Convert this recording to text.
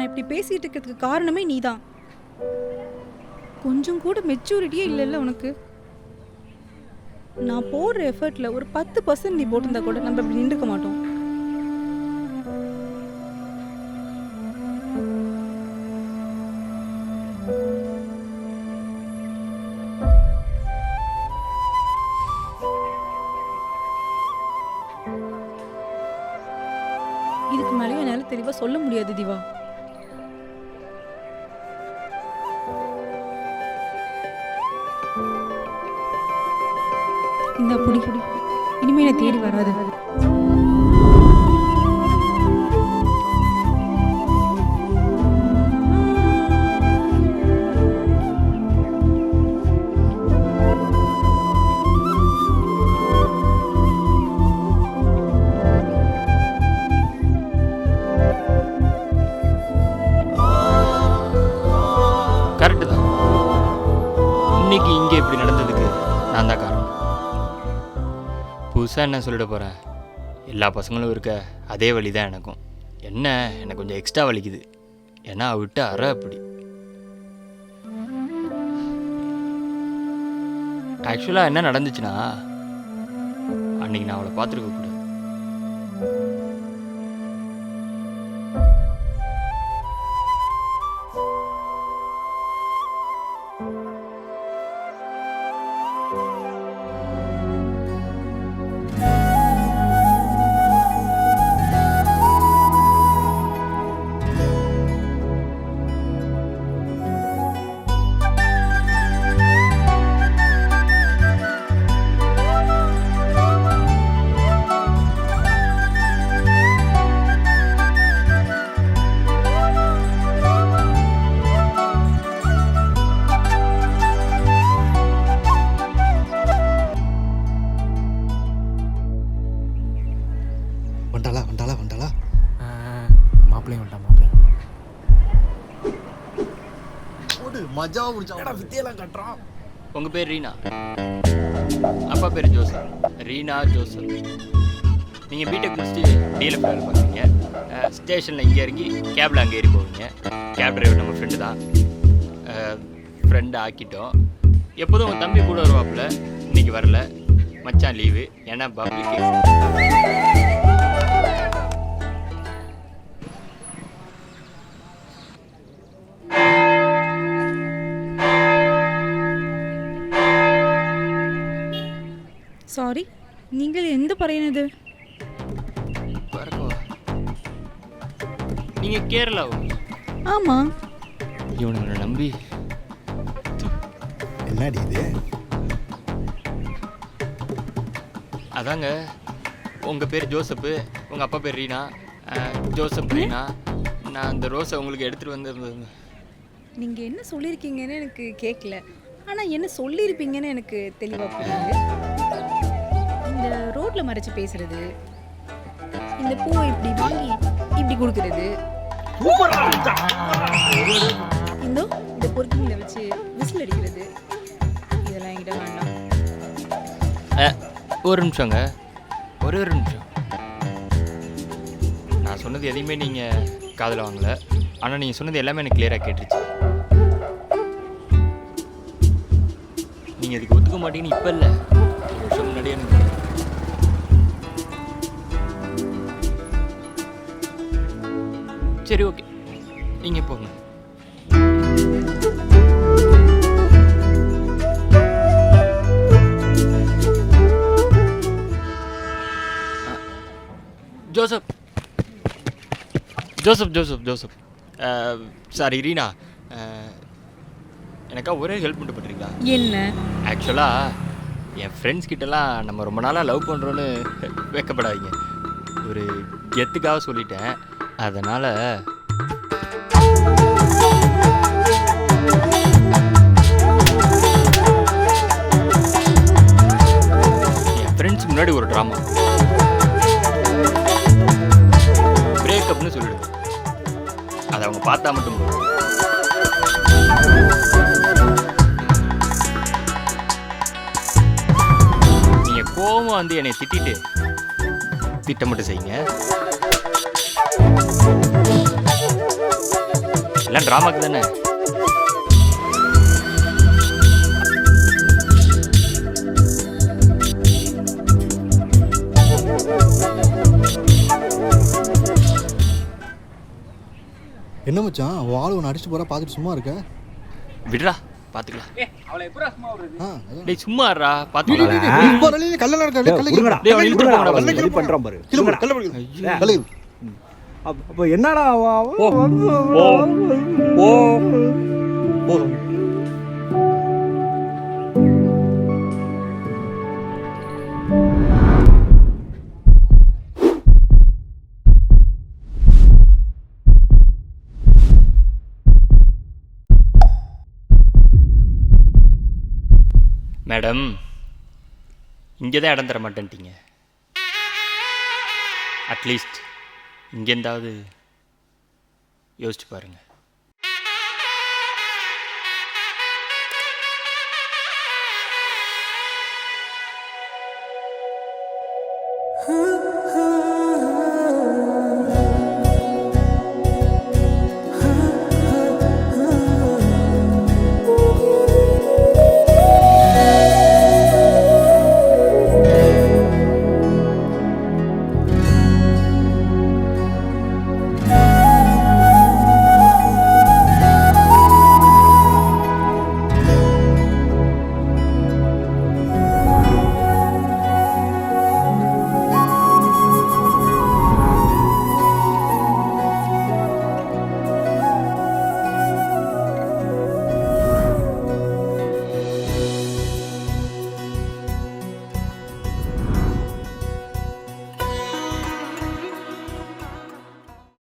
இப்படி பேசிட்டு இருக்கிறதுக்கு காரணமே நீதான். கொஞ்சம் கூட மெச்சூரிட்டியே இல்லைல்ல உனக்கு. நான் போடுற எஃபர்ட்ல ஒரு 10% நீ போட்டிருந்தா கூட நம்ம இப்படி நின்றுக்க மாட்டோம். இதுக்கு மேலேயும் என்னால தெளிவா சொல்ல முடியாது திவா. இந்த புடி இனிமே என்ன தேடி வராது. கரெக்டு தான். இன்னைக்கு இங்கே இப்படி நடந்ததுக்கு நான் தான் காரணம். புதுசாக என்ன சொல்லிட போகிறேன்? எல்லா பசங்களும் இருக்க அதே வழி தான் எனக்கும். என்ன எனக்கு கொஞ்சம் எக்ஸ்ட்ரா வலிக்குது. ஏன்னா விட்டு அற அப்படி. ஆக்சுவலாக என்ன நடந்துச்சுன்னா, அன்னைக்கு நான் அவளை பார்த்துருக்க கூடாது. வந்தாளா மாப்பிள்ளையும் வந்துட்டான். ஓடு மஜாவா முடிச்சா வித்தியெல்லாம் கட்டுறான். உங்கள் பேர் ரீனா, அப்பா பேர் ஜோசப். ரீனா ஜோசப். நீங்கள் பிடெக் முடிச்சுட்டு டிஎல்எஃப் வேலை பார்க்குறீங்க. ஸ்டேஷனில் இங்கே இறங்கி கேபில் அங்கே ஏறி போவீங்க. கேப் டிரைவர் நம்ம ஃப்ரெண்டு தான். ஃப்ரெண்டு ஆக்கிட்டோம். எப்போதும் உங்கள் தம்பி கூட வருவாப்புல. இன்றைக்கி வரல, மச்சான் லீவு. ஏன்னா பப்ளிக். சாரி, நீங்கள் எந்த பறையினது? நீங்கள் கேரளாவோ? ஆமாம். இவனுங்களை நம்பி என்னடி இது? அதாங்க, உங்கள் பேர் ஜோசப்பு, உங்கள் அப்பா பேர் ரீனா. ஜோசப் ரீனா. நான் அந்த ரோஸை உங்களுக்கு எடுத்துகிட்டு வந்திருந்தேங்க. நீங்கள் என்ன சொல்லியிருக்கீங்கன்னு எனக்கு கேட்கல, ஆனால் என்ன சொல்லியிருப்பீங்கன்னு எனக்கு தெளிவாக புரியுது. இந்த ரோட்டில் மறைச்சு பேசுறது, இந்த பூவை இப்படி வாங்கி இப்படி கொடுக்கறது, இந்த பொறுக்கிங்களை வச்சு விசில் அடிக்கிறது, இதெல்லாம் என்கிட்ட வேண்டாம். ஒரு நிமிஷங்க, ஒரே ஒரு நிமிஷம். நான் சொன்னது எதையுமே நீங்கள் காதில் வாங்கலை. ஆனால் நீங்கள் சொன்னது எல்லாமே எனக்கு கிளியராக கேட்டுருச்சு. நீங்கள் இதுக்கு ஒத்துக்க மாட்டீங்கன்னு இப்போ இல்லை, ஒரு வருஷம் முன்னாடியே எனக்கு. சரி, ஓகே, நீங்கள் போங்க. Joseph Joseph Joseph Joseph sorry Reena, எனக்கா ஒரே ஹெல்ப் பண்ணிட்டு பண்ணுறீங்களா? என்ன? ஆக்சுவலாக என் ஃப்ரெண்ட்ஸ் கிட்டலாம் நம்ம ரொம்ப நாளாக லவ் பண்ணுறோன்னு வைக்கப்படாதீங்க. ஒரு கெத்துக்காக சொல்லிட்டேன். அதனால் என் ஃப்ரெண்ட்ஸ் முன்னாடி ஒரு ட்ராமா, பிரேக்கப்னு சொல்லிடுங்க. அதை அவங்க பார்த்தா மட்டும் போதும். நீங்கள் கோவம் வந்து என்னை திட்டிட்டு திட்டம் மட்டும் செய்யுங்க. எல்லாம் ட்ராமாக்கு தானே. என்ன மச்சான் உன் ஆளு உன்னை அடிச்சுட்டு போறா பார்த்துட்டு சும்மா இருக்க? விடுறா பார்த்துக்கலாம். அதான். டேய் சும்மா இருடா பார்த்துக்கலாம். இப்ப ரலில கல்லல இருக்க கல்ல டேய் அவன் இழுத்துட்டு போங்கடா கல்ல first. பண்றான் பாரு. கல்ல அப்ப என்னடா மேடம் இங்கே தான் இடம் தர மாட்டேன்ட்டீங்க. அட்லீஸ்ட் இங்கேருந்தாவது யோசிச்சு பாருங்கள்.